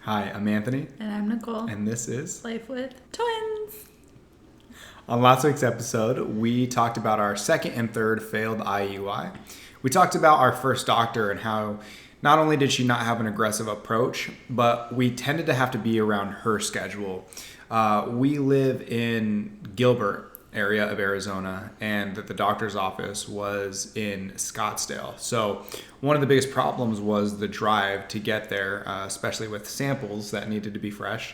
Hi, I'm Anthony. And I'm Nicole. And this is Life with Twins. On last week's episode, we talked about our second and third failed IUI. We talked about our first doctor and how not only did she not have an aggressive approach, but we tended to have to be around her schedule. We live in Gilbert area of Arizona, and that the doctor's office was in Scottsdale. So one of the biggest problems was the drive to get there, especially with samples that needed to be fresh.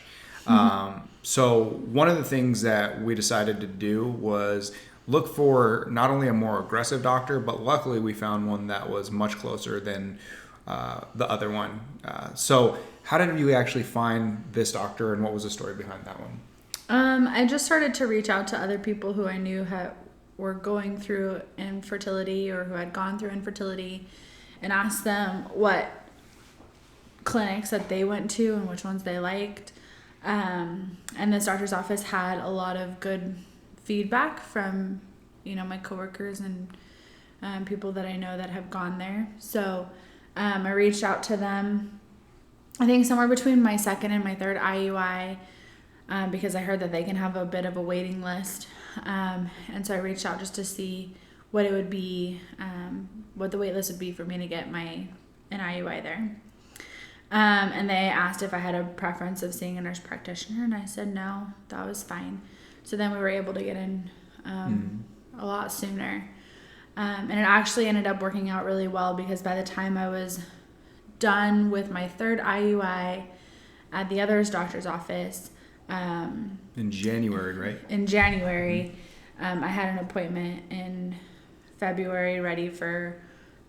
So one of the things that we decided to do was look for not only a more aggressive doctor, but luckily we found one that was much closer than the other one. So how did you actually find this doctor, and what was the story behind that one? I just started to reach out to other people who I knew were going through infertility or who had gone through infertility and asked them what clinics that they went to and which ones they liked. And this doctor's office had a lot of good feedback from, my coworkers and people that I know that have gone there. So I reached out to them, I think somewhere between my second and my third IUI, because I heard that they can have a bit of a waiting list. And so I reached out just to see what it would be, what the wait list would be for me to get an IUI there. And they asked if I had a preference of seeing a nurse practitioner, and I said no, that was fine. So then we were able to get in a lot sooner. And it actually ended up working out really well, because by the time I was done with my third IUI at the other doctor's office, in January, right? In January, I had an appointment in February ready for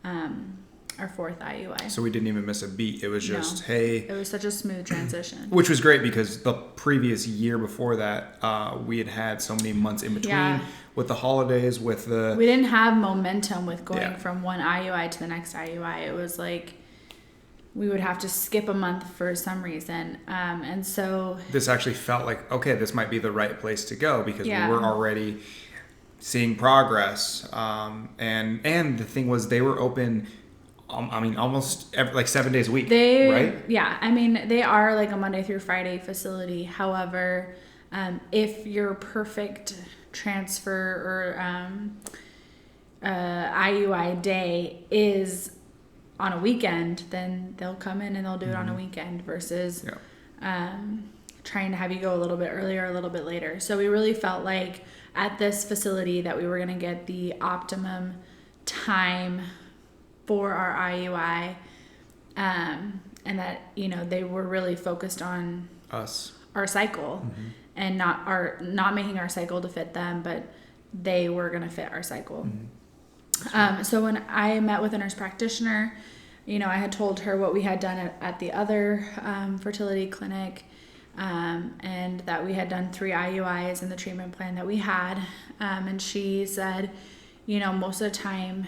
our fourth IUI. So we didn't even miss a beat. It was just, hey. It was such a smooth transition. Which was great, because the previous year before that, we had so many months in between with the holidays, we didn't have momentum with going from one IUI to the next IUI. It was like we would have to skip a month for some reason. And so this actually felt like, okay, this might be the right place to go, because we were already seeing progress. And the thing was, they were open, almost 7 days a week, right? Yeah. They are like a Monday through Friday facility. However, if your perfect transfer or IUI day is on a weekend, then they'll come in and they'll do it on a weekend versus trying to have you go a little bit earlier, a little bit later. So we really felt like at this facility that we were going to get the optimum time for our IUI, and that, they were really focused on us, our cycle, and not making our cycle to fit them, but they were going to fit our cycle. So when I met with a nurse practitioner, I had told her what we had done at the other fertility clinic, and that we had done 3 IUIs in the treatment plan that we had. And she said, most of the time,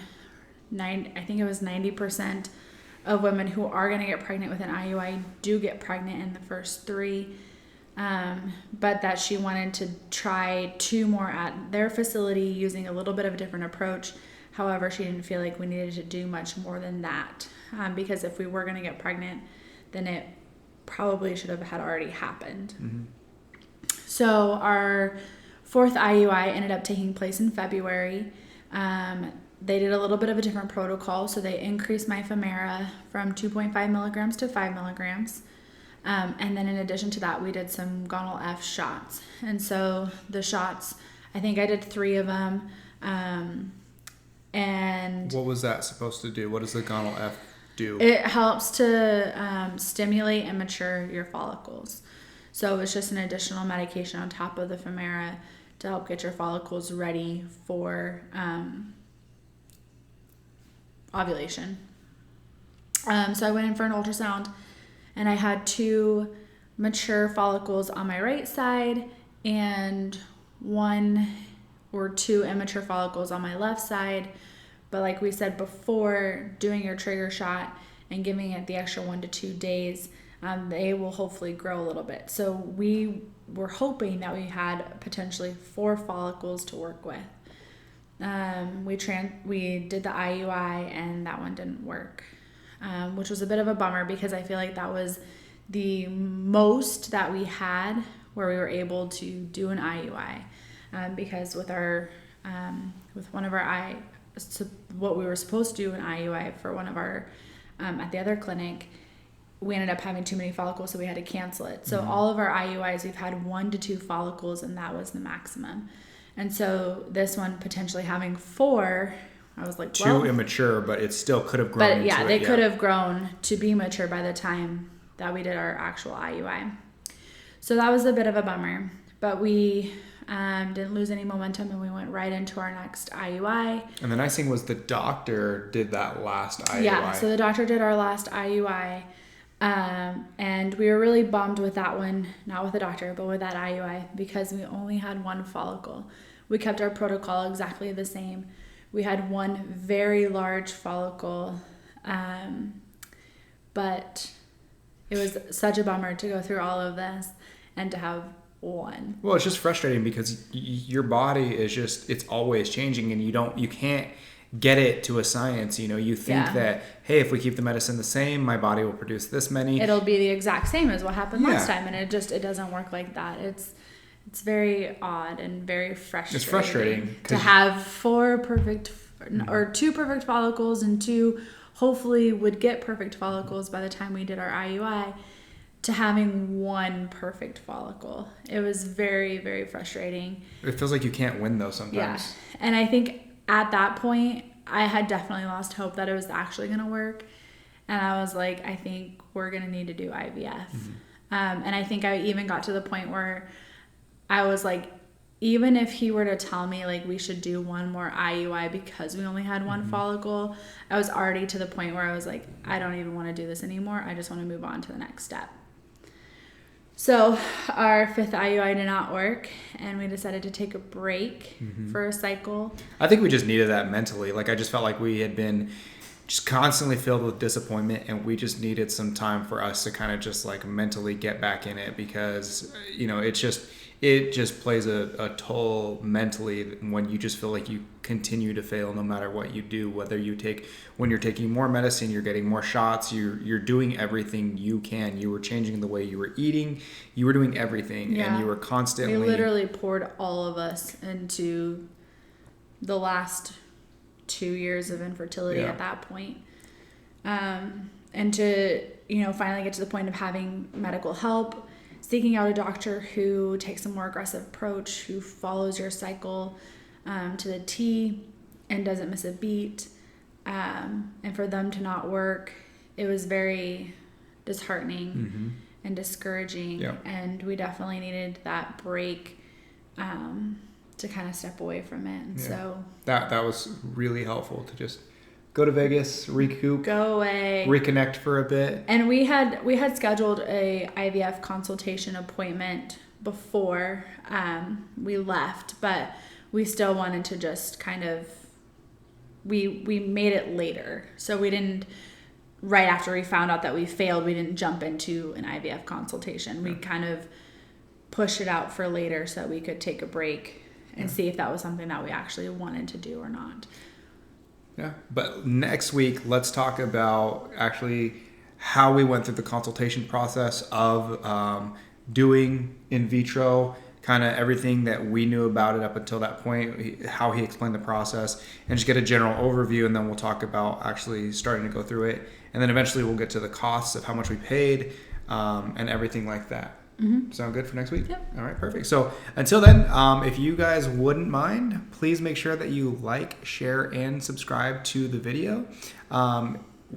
I think it was 90% of women who are going to get pregnant with an IUI do get pregnant in the first 3. But that she wanted to try 2 more at their facility using a little bit of a different approach. However, she didn't feel like we needed to do much more than that, because if we were going to get pregnant, then it probably should have had already happened. So our fourth IUI ended up taking place in February. They did a little bit of a different protocol, so they increased my Femara from 2.5 milligrams to 5 milligrams. And then in addition to that, we did some Gonal F shots. And so the shots, I think I did 3 of them. And what was that supposed to do? What does the Gonal F do? It helps to stimulate and mature your follicles. So it's just an additional medication on top of the Femara to help get your follicles ready for ovulation. So I went in for an ultrasound, and I had 2 mature follicles on my right side and 1 or 2 immature follicles on my left side. But like we said before, doing your trigger shot and giving it the extra 1 to 2 days, they will hopefully grow a little bit. So we were hoping that we had potentially 4 follicles to work with. We did the IUI, and that one didn't work, which was a bit of a bummer, because I feel like that was the most that we had where we were able to do an IUI, because with our with one of our what we were supposed to do an IUI for one of our at the other clinic, we ended up having too many follicles, so we had to cancel it. So all of our IUIs, we've had 1 to 2 follicles, and that was the maximum. And so this one potentially having 4, I was like, too immature, but it still could have grown. But yeah, they could have grown to be mature by the time that we did our actual IUI. So that was a bit of a bummer, but we didn't lose any momentum, and we went right into our next IUI. And the nice thing was the doctor did that last IUI. Yeah, so the doctor did our last IUI, and we were really bummed with that one, not with the doctor, but with that IUI, because we only had 1 follicle. We kept our protocol exactly the same. We had 1 very large follicle, but it was such a bummer to go through all of this and to have 1. Well, it's just frustrating because your body is just, it's always changing, and you can't get it to a science. You think that, hey, if we keep the medicine the same, my body will produce this many. It'll be the exact same as what happened last time, and it doesn't work like that. It's very odd and very frustrating. It's frustrating to have 4 perfect or 2 perfect follicles and 2 hopefully would get perfect follicles by the time we did our IUI, to having 1 perfect follicle. It was very, very frustrating. It feels like you can't win though sometimes. Yeah. And I think at that point, I had definitely lost hope that it was actually going to work. And I was like, I think we're going to need to do IVF. And I think I even got to the point where I was like, even if he were to tell me like we should do 1 more IUI because we only had 1 follicle, I was already to the point where I was like, I don't even want to do this anymore. I just want to move on to the next step. So our 5th IUI did not work, and we decided to take a break for a cycle. I think we just needed that mentally. Like, I just felt like we had been just constantly filled with disappointment, and we just needed some time for us to kind of just like mentally get back in it, because it just plays a toll mentally when you just feel like you continue to fail no matter what you do. When you're taking more medicine, you're getting more shots, you're doing everything you can. You were changing the way you were eating, you were doing everything, and you were constantly. We literally poured all of us into the last 2 years of infertility at that point. And to, finally get to the point of having medical help, seeking out a doctor who takes a more aggressive approach, who follows your cycle to the T and doesn't miss a beat. And for them to not work, it was very disheartening and discouraging. Yeah. And we definitely needed that break to kind of step away from it. And so that was really helpful to just go to Vegas, recoup, go away, reconnect for a bit. And we had scheduled a IVF consultation appointment before we left, but we still wanted to just kind of we made it later. So we didn't, right after we found out that we failed, we didn't jump into an IVF consultation. We kind of pushed it out for later so we could take a break and see if that was something that we actually wanted to do or not. Yeah, but next week, let's talk about actually how we went through the consultation process of doing in vitro, kind of everything that we knew about it up until that point, how he explained the process, and just get a general overview, and then we'll talk about actually starting to go through it. And then eventually we'll get to the costs of how much we paid and everything like that. Sound good for next week? Yep. All right, perfect. So until then, if you guys wouldn't mind, please make sure that you like, share, and subscribe to the video.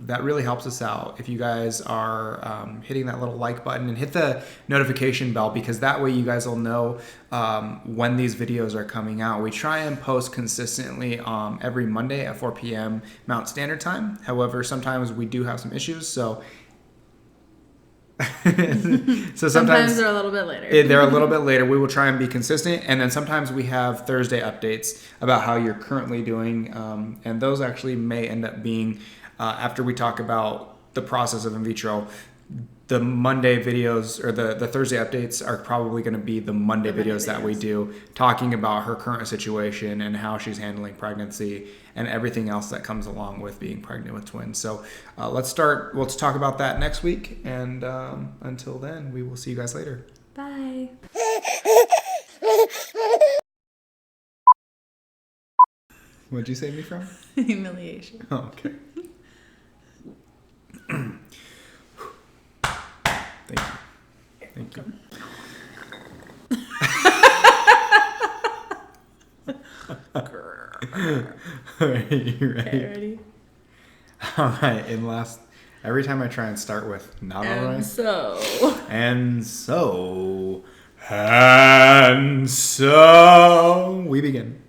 That really helps us out if you guys are hitting that little like button, and hit the notification bell, because that way you guys will know when these videos are coming out. We try and post consistently every Monday at 4 p.m. Mountain Standard Time. However, sometimes we do have some issues, so sometimes they're a little bit later. They're a little bit later. We will try and be consistent, and then sometimes we have Thursday updates about how you're currently doing, and those actually may end up being after we talk about the process of in vitro. the Monday videos or the Thursday updates are probably going to be the Monday videos that we do, talking about her current situation and how she's handling pregnancy and everything else that comes along with being pregnant with twins. So let's talk about that next week. And until then, we will see you guys later. Bye. What'd you save me from? Humiliation. Oh, okay. Thank you. All right, you ready? Okay, ready? All right, every time I try and start with not all right. And so we begin.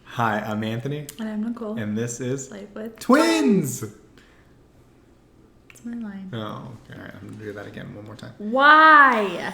Hi, I'm Anthony. And I'm Nicole. And this is Life with Twins. It's my line. Oh, okay. All right, I'm going to do that again one more time. Why?